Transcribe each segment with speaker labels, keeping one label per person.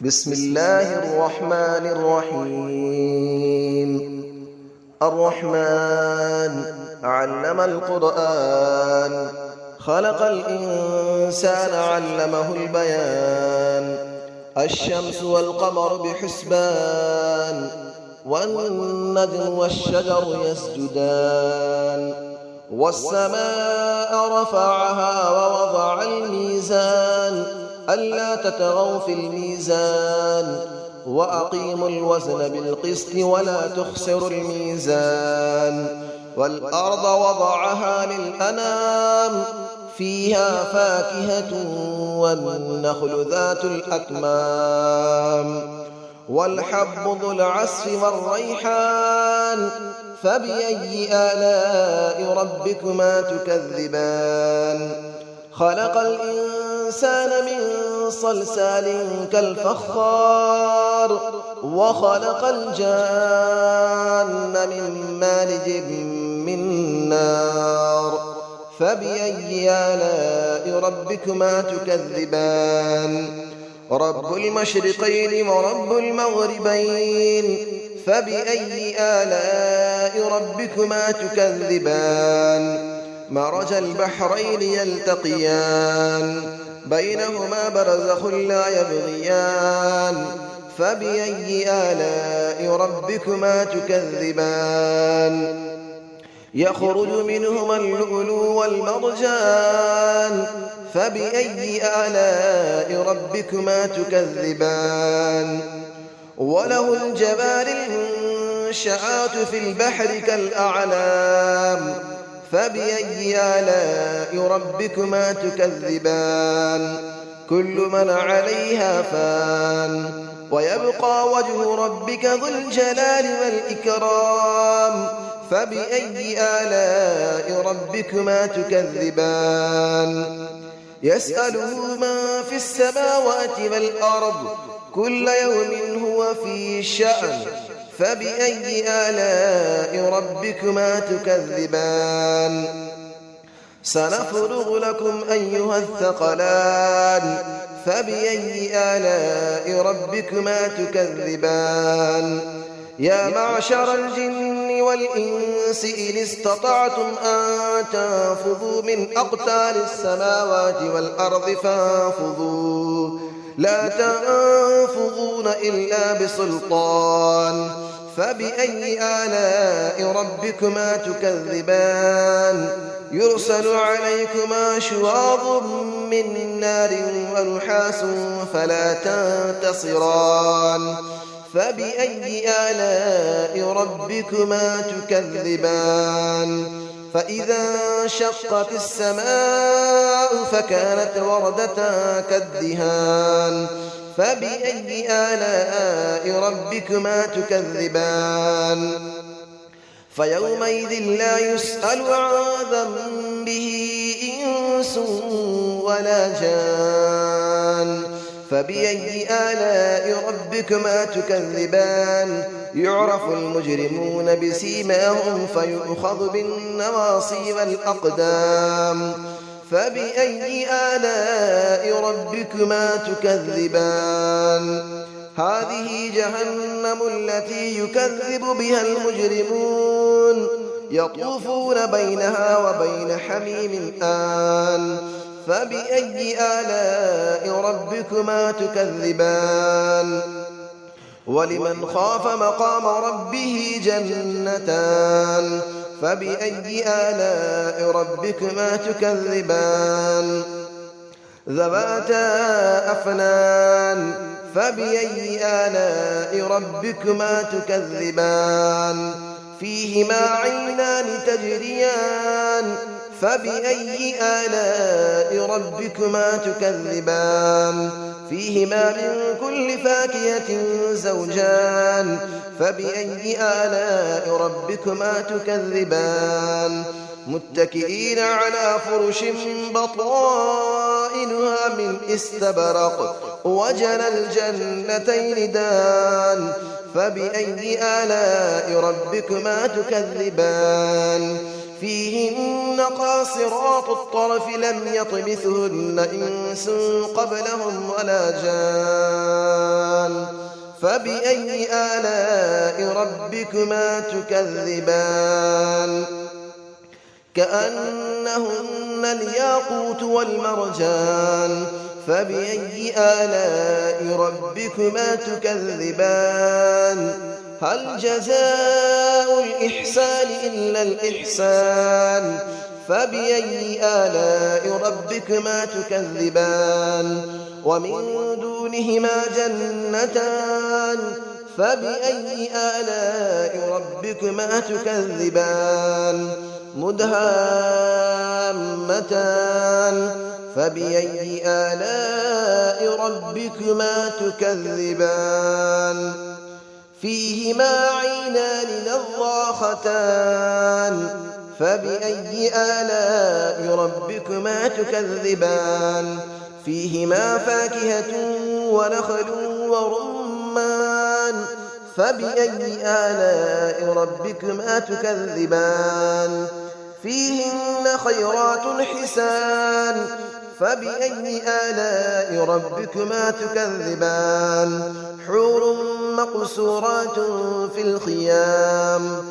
Speaker 1: بسم الله الرحمن الرحيم. الرحمن علم القرآن، خلق الإنسان علمه البيان. الشمس والقمر بحسبان، والنجم والشجر يسجدان. والسماء رفعها ووضع الميزان، ألا تطغوا في الميزان، وأقيموا الوزن بالقسط ولا تخسروا الميزان. والأرض وضعها للأنام، فيها فاكهة والنخل ذات الأكمام. والحب ذو العصف والريحان، فبأي آلاء ربكما تكذبان. خلق الإنسان من صلصال كالفخار، وخلق الجان من مارج من نار. فبأي آلاء ربكما تكذبان. رب المشرقين ورب المغربين، فبأي آلاء ربكما تكذبان. مرج البحرين يلتقيان، بينهما برزخ لا يبغيان. فبأي آلاء ربكما تكذبان. يخرج منهما اللؤلؤ والمرجان، فبأي آلاء ربكما تكذبان. وله الجوار المنشآت في البحر كالأعلام، فبأي آلاء ربكما تكذبان. كل من عليها فان، ويبقى وجه ربك ذو الجلال والإكرام. فبأي آلاء ربكما تكذبان. يسأله من في السماوات والأرض، كل يوم هو في شأن. فبأي آلاء ربكما تكذبان. سنفرغ لكم أيها الثقلان، فبأي آلاء ربكما تكذبان. يا معشر الجن والإنس إن استطعتم أن تنفذوا من أقطار السماوات والأرض فانفذوا، لا تنفذون إلا بسلطان. فبأي آلاء ربكما تكذبان. يرسل عليكما شواظ من نار ونحاس فلا تنتصران. فبأي آلاء ربكما تكذبان. فإذا انشقت السماء فكانت وردة كالدهان. فبأي آلاء ربكما تكذبان. فيومئذ لا يسأل عن ذنبه إنس ولا جان. فبأي آلاء ربكما تكذبان. يعرف المجرمون بسيماهم فيؤخذ بالنواصي والأقدام. فبأي آلاء ربكما تكذبان. هذه جهنم التي يكذب بها المجرمون، يطوفون بينها وبين حميم آن. فبأي آلاء ربكما تكذبان. ولمن خاف مقام ربه جنتان. فبأي آلاء ربكما تكذبان. ذواتا أفنان. فبأي آلاء ربكما تكذبان. فيهما عينان تجريان. فبأي آلاء ربكما تكذبان. فيهما من كل فاكهة زوجان. فبأي آلاء ربكما تكذبان. متكئين على فرش بطائنها من استبرق، وجنى الجنتين دان. فبأي آلاء ربكما تكذبان. فيهن قاصرات الطرف لم يطمثهن إنس قبلهم ولا جان. فبأي آلاء ربكما تكذبان كأنهن الياقوت والمرجان فبأي آلاء ربكما تكذبان هل جزاء الإحسان إلا الإحسان فبأي آلاء ربكما تكذبان ومن دونهما جنتان فبأي آلاء ربكما تكذبان مدهامتان فبأي آلاء ربكما تكذبان فيهما عينان نضاختان فبأي آلاء ربكما تكذبان فيهما فاكهة ونخل ورمان فبأي آلاء ربكما تكذبان فيهن خيرات حسان فبأي آلاء ربكما تكذبان حور مقصورات في الخيام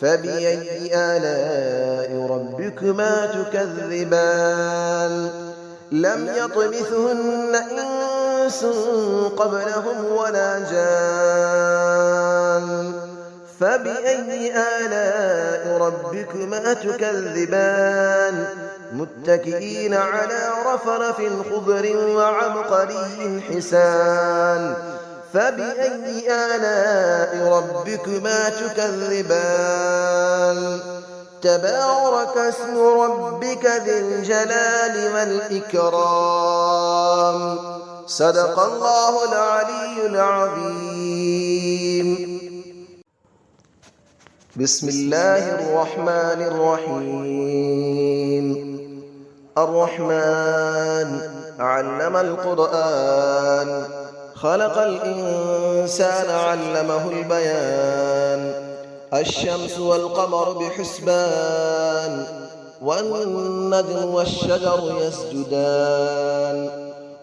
Speaker 1: فبأي آلاء ربكما تكذبان لم يطمثهن إنس قبلهم ولا جان فبأي آلاء ربكما تكذبان متكئين على رفرف خضر وعبقري حسان فبأي آلاء ربكما تكذبان تبارك اسم ربك ذي الجلال والإكرام صدق الله العلي العظيم بسم الله الرحمن الرحيم الرحمن علم القرآن خلق الإنسان علمه البيان الشمس والقمر بحسبان والنجم والشجر يسجدان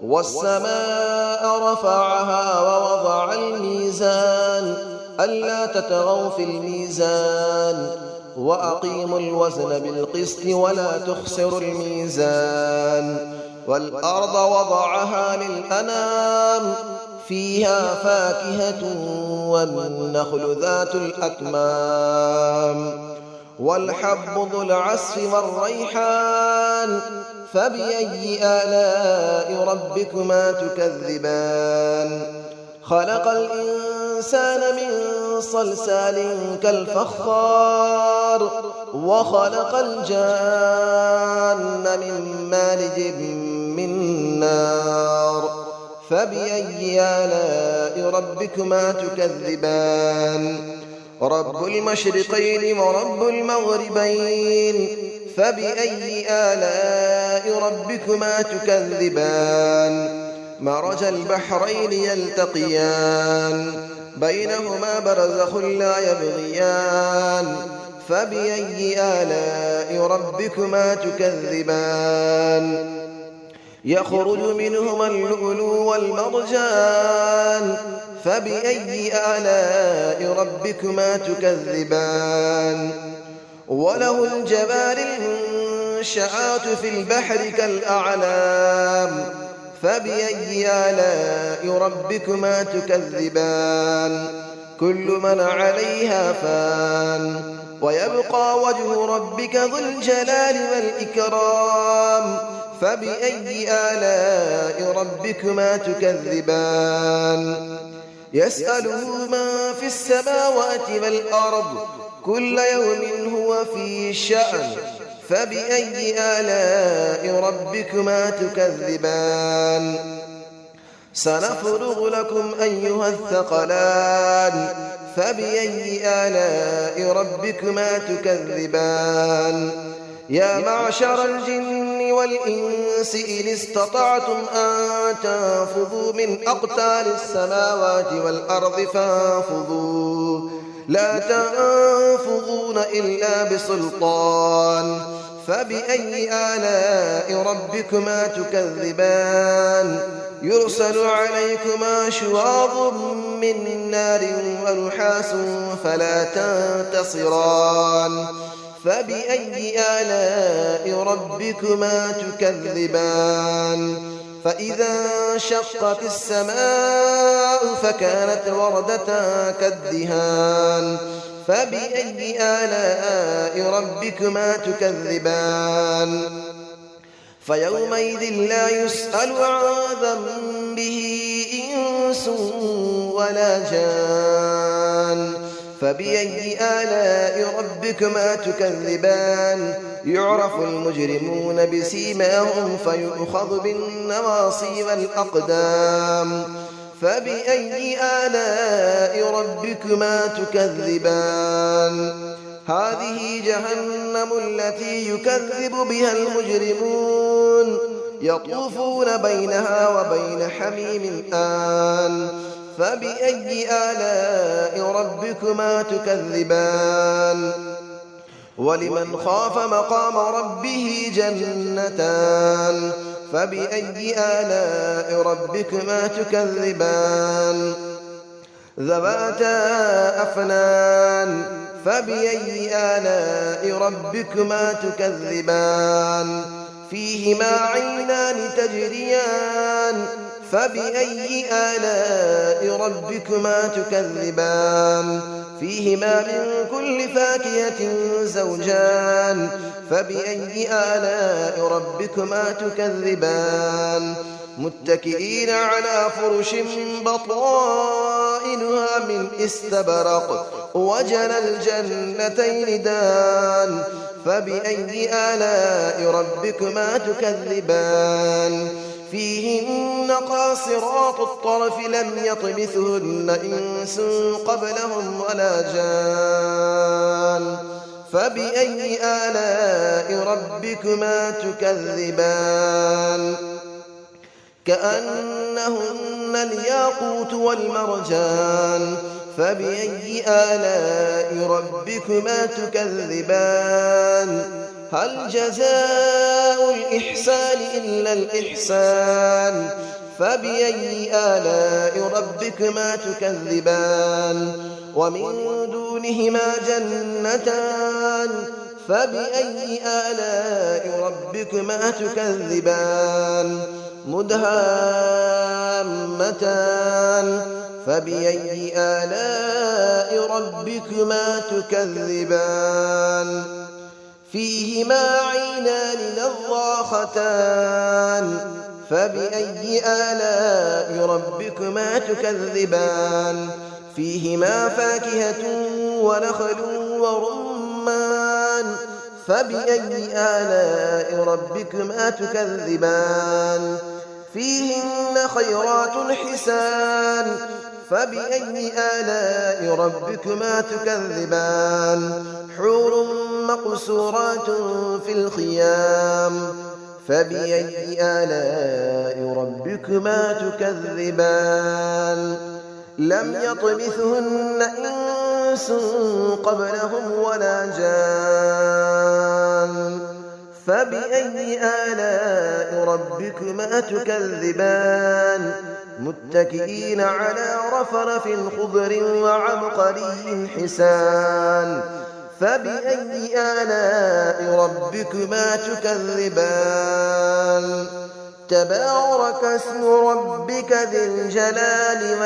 Speaker 1: والسماء رفعها ووضع الميزان ألا تطغوا في الميزان وأقيموا الوزن بالقسط ولا تخسروا الميزان والأرض وضعها للأنام فيها فاكهة والنخل ذات الأكمام والحب ذو العصف والريحان فبأي آلاء ربكما تكذبان خلق الإنسان من صلصال كالفخار وخلق الجان من مارج من نار فبأي آلاء ربكما تكذبان رب المشرقين ورب المغربين فبأي آلاء ربكما تكذبان مرج البحرين يلتقيان بينهما برزخ لا يبغيان فبأي آلاء ربكما تكذبان يخرج منهما اللؤلؤ والمرجان فبأي آلاء ربكما تكذبان وله الجبال المنشآت في البحر كالأعلام فبأي آلاء ربكما تكذبان كل من عليها فان ويبقى وجه ربك ذو الجلال والإكرام فبأي آلاء ربكما تكذبان يسأله من في السماوات والأرض كل يوم هو في شأن فبأي آلاء ربكما تكذبان سنفرغ لكم أيها الثقلان فبأي آلاء ربكما تكذبان يا معشر الجن والإنس إن استطعتم أن تنفذوا من أقطار السماوات والأرض فانفذوا لا تنفذون إلا بسلطان فبأي آلاء ربكما تكذبان يرسل عليكما شواظ من نار ونحاس فلا تنتصران فبأي آلاء ربكما تكذبان فإذا انشقت السماء فكانت وردة كالدهان فبأي آلاء ربكما تكذبان فيومئذ لا يسأل عن ذنبه إنس ولا جان فبأي آلاء ربكما تكذبان يعرف المجرمون بسيماهم فيؤخذ بالنواصي والأقدام فبأي آلاء ربكما تكذبان هذه جهنم التي يكذب بها المجرمون يطوفون بينها وبين حميم آن فبأي آلاء ربكما تكذبان ولمن خاف مقام ربه جنتان فبأي آلاء ربكما تكذبان ذواتا أفنان فبأي آلاء ربكما تكذبان فيهما عينان تجريان فبأي آلاء ربكما تكذبان فيهما من كل فاكهة زوجان فبأي آلاء ربكما تكذبان متكئين على فرش بطائنها من استبرق وجنى الجنتين دان فبأي آلاء ربكما تكذبان فيهن قاصرات الطرف لم يطمثهن إنس قبلهم ولا جان فبأي آلاء ربكما تكذبان كأنهن الياقوت والمرجان فبأي آلاء ربكما تكذبان هل جزاء الإحسان إلا الإحسان فبأي آلاء ربكما تكذبان ومن دونهما جنتان فبأي آلاء ربكما تكذبان مدهامتان فبأي آلاء ربكما تكذبان فيهما عينان نضاختان فبأي آلاء ربكما تكذبان فيهما فاكهة ونخل ورمان فبأي آلاء ربكما تكذبان فيهن خيرات حسان فبأي آلاء ربكما تكذبان حور مقصورات في الخيام فبأي آلاء ربكما تكذبان لم يطمثهن إنس قبلهم ولا جان فبأي آلاء ربكما تكذبان متكئين على رفرف خضر وعبقري حسان فبأي آلاء ربكما تكذبان تبارك اسم ربك ذي الجلال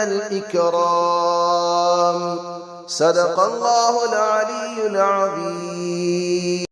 Speaker 1: والإكرام صدق الله العلي العظيم.